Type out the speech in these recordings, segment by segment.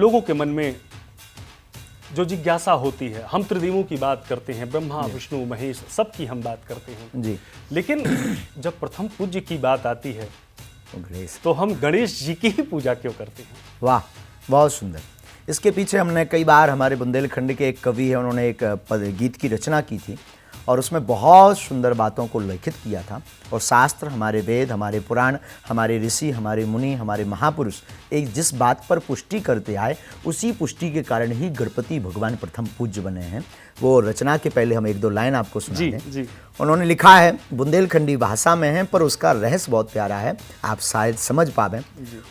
लोगों के मन में जो जिज्ञासा होती है, हम त्रिदेवों की बात करते हैं, ब्रह्मा विष्णु महेश सबकी हम बात करते हैं जी, लेकिन जब प्रथम पूज्य की बात आती है गणेश, तो हम गणेश जी की ही पूजा क्यों करते हैं? वाह, बहुत सुंदर। इसके पीछे हमने कई बार, हमारे बुंदेलखंड के एक कवि है, उन्होंने एक गीत की रचना की थी और उसमें बहुत सुंदर बातों को लिखित किया था। और शास्त्र, हमारे वेद, हमारे पुराण, हमारे ऋषि, हमारे मुनि, हमारे महापुरुष एक जिस बात पर पुष्टि करते आए, उसी पुष्टि के कारण ही गणपति भगवान प्रथम पूज्य बने हैं। वो रचना के पहले हम एक दो लाइन आपको सुना दें। जी। उन्होंने लिखा है, बुंदेलखंडी भाषा में है पर उसका रहस्य बहुत प्यारा है, आप शायद समझ पावें।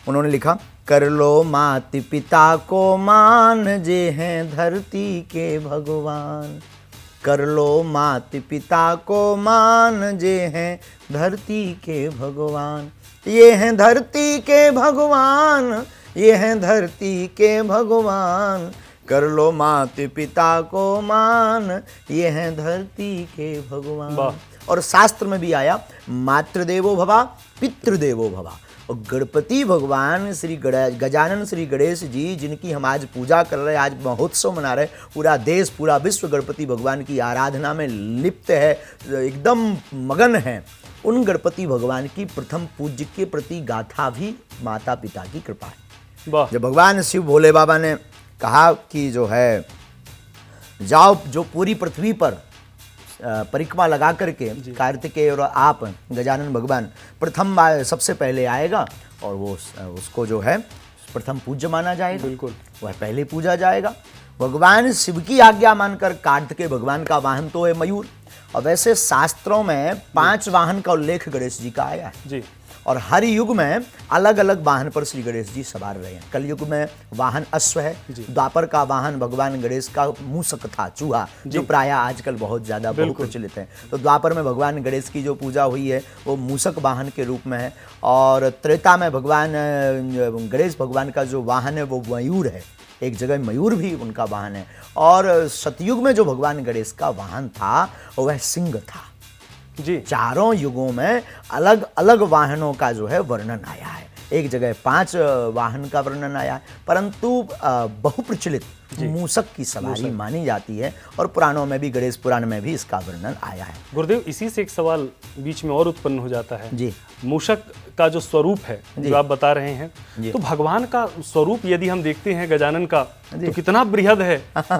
उन्होंने लिखा, कर लो मात पिता को मान, जे हैं धरती के भगवान। कर लो मात पिता को मान, जे हैं धरती के भगवान। ये हैं धरती के भगवान, ये हैं धरती के भगवान। कर लो मात पिता को मान, ये हैं धरती के भगवान। और शास्त्र में भी आया, मातृदेवो भवा पितृदेवो भवा। और गणपति भगवान श्री गजानन श्री गणेश जी, जिनकी हम आज पूजा कर रहे हैं, आज महोत्सव मना रहे हैं, पूरा देश पूरा विश्व गणपति भगवान की आराधना में लिप्त है, एकदम मगन है। उन गणपति भगवान की प्रथम पूज्य के प्रति गाथा भी माता पिता की कृपा है। जब भगवान शिव भोले बाबा ने कहा कि जो है जाओ, जो पूरी पृथ्वी पर परिक्रमा लगा करके कार्तिकेय और आप गजानन भगवान प्रथम सबसे पहले आएगा और वो उसको जो है प्रथम पूज्य माना जाएगा, बिल्कुल वह पहले पूजा जाएगा। भगवान शिव की आज्ञा मानकर कार्तिकेय भगवान का वाहन तो है मयूर। और वैसे शास्त्रों में 5 वाहन का उल्लेख गणेश जी का आया है जी। और हर युग में अलग अलग वाहन पर श्री गणेश जी सवार रहे हैं। कलयुग में वाहन अश्व है, द्वापर का वाहन भगवान गणेश का मूषक था, चूहा, जो प्राय आजकल बहुत ज़्यादा बहुप्रचलित है। तो द्वापर में भगवान गणेश की जो पूजा हुई है वो मूषक वाहन के रूप में है। और त्रेता में भगवान गणेश भगवान का जो वाहन है वो मयूर है, एक जगह मयूर भी उनका वाहन है। और सतयुग में जो भगवान गणेश का वाहन था वह सिंह था जी। चारों युगों में अलग अलग वाहनों का जो है वर्णन आया है। एक जगह 5 वाहन का वर्णन आया है, परंतु बहुप्रचलित मूषक की सवारी मानी जाती है और पुराणों में भी, गणेश पुराण में भी इसका वर्णन आया है। गुरुदेव, इसी से एक सवाल बीच में और उत्पन्न हो जाता है जी। मूषक का जो स्वरूप है जो आप बता रहे हैं, तो भगवान का स्वरूप यदि हम देखते हैं गजानन का तो कितना बृहद है,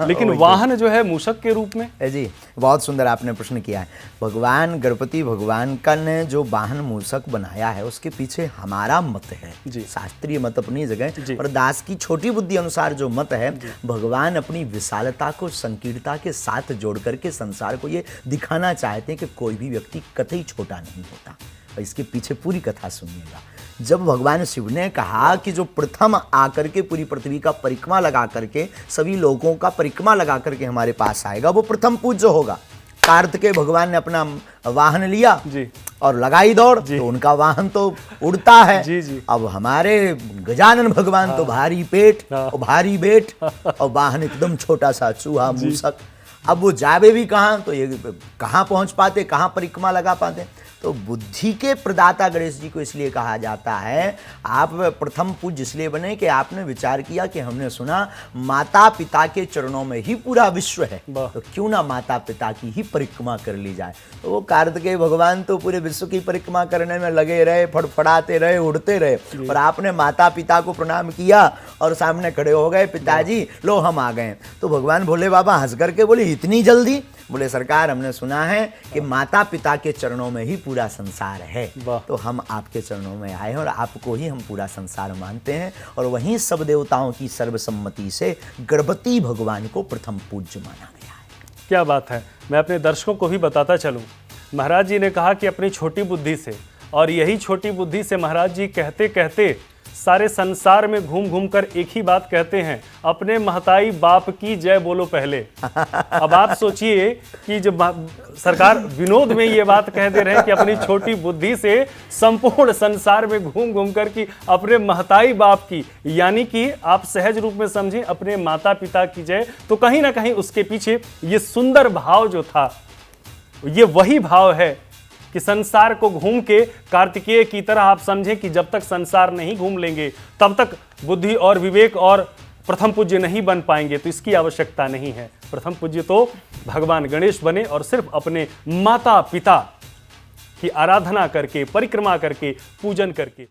लेकिन वाहन जो है मूषक के रूप में। जी, बहुत सुंदर आपने प्रश्न किया है। भगवान गणपति भगवान का ने जो वाहन मूषक बनाया है उसके पीछे हमारा मत है, शास्त्रीय मत अपनी जगह, और दास की छोटी बुद्धि अनुसार जो मत है, भगवान अपनी विशालता को संकीर्णता के साथ जोड़ करके संसार को ये दिखाना चाहते हैं कि कोई भी व्यक्ति कतई छोटा नहीं होता। और इसके पीछे पूरी कथा सुनिएगा। जब भगवान शिव ने कहा कि जो प्रथम आकर के पूरी पृथ्वी का परिक्रमा लगा करके, सभी लोगों का परिक्रमा लगा करके हमारे पास आएगा, वो प्रथम पूज्य होगा। कार्तिकेय भगवान ने अपना वाहन लिया जी। और लगाई दौड़, तो उनका वाहन तो उड़ता है। जी। अब हमारे गजानन भगवान तो भारी पेट और भारी बेट और वाहन एकदम छोटा सा चूहा मूषक। अब वो जावे भी कहाँ, तो ये कहाँ पहुंच पाते, कहाँ परिक्रमा लगा पाते। तो बुद्धि के प्रदाता गणेश जी को इसलिए कहा जाता है, आप प्रथम पूज्य इसलिए बने कि आपने विचार किया कि हमने सुना माता पिता के चरणों में ही पूरा विश्व है, तो क्यों ना माता पिता की ही परिक्रमा कर ली जाए। तो वो कार्तिकेय भगवान तो पूरे विश्व की परिक्रमा करने में लगे रहे, फड़फड़ाते रहे, उड़ते रहे, और आपने माता पिता को प्रणाम किया और सामने खड़े हो गए, पिताजी लो हम आ गए। तो भगवान भोले बाबा हंस करके बोले, इतनी जल्दी? बोले, सरकार हमने सुना है कि माता पिता के चरणों में ही पूरा संसार है, तो हम आपके चरणों में आए हैं और आपको ही हम पूरा संसार मानते हैं। और वहीं सब देवताओं की सर्वसम्मति से गणपति भगवान को प्रथम पूज्य माना गया है। क्या बात है। मैं अपने दर्शकों को भी बताता चलूं, महाराज जी ने कहा कि अपनी छोटी बुद्धि से, और यही छोटी बुद्धि से महाराज जी कहते कहते सारे संसार में घूम घूम कर एक ही बात कहते हैं, अपने महताई बाप की जय बोलो पहले। अब आप सोचिए कि जब सरकार विनोद में ये बात कह दे रहे हैं कि अपनी छोटी बुद्धि से संपूर्ण संसार में घूम घूम कर कि अपने महताई बाप की, यानी कि आप सहज रूप में समझें अपने माता पिता की जय, तो कहीं ना कहीं उसके पीछे ये सुंदर भाव जो था, ये वही भाव है कि संसार को घूम के कार्तिकेय की तरह आप समझें कि जब तक संसार नहीं घूम लेंगे तब तक बुद्धि और विवेक और प्रथम पूज्य नहीं बन पाएंगे तो इसकी आवश्यकता नहीं है। प्रथम पूज्य तो भगवान गणेश बने और सिर्फ अपने माता पिता की आराधना करके, परिक्रमा करके, पूजन करके।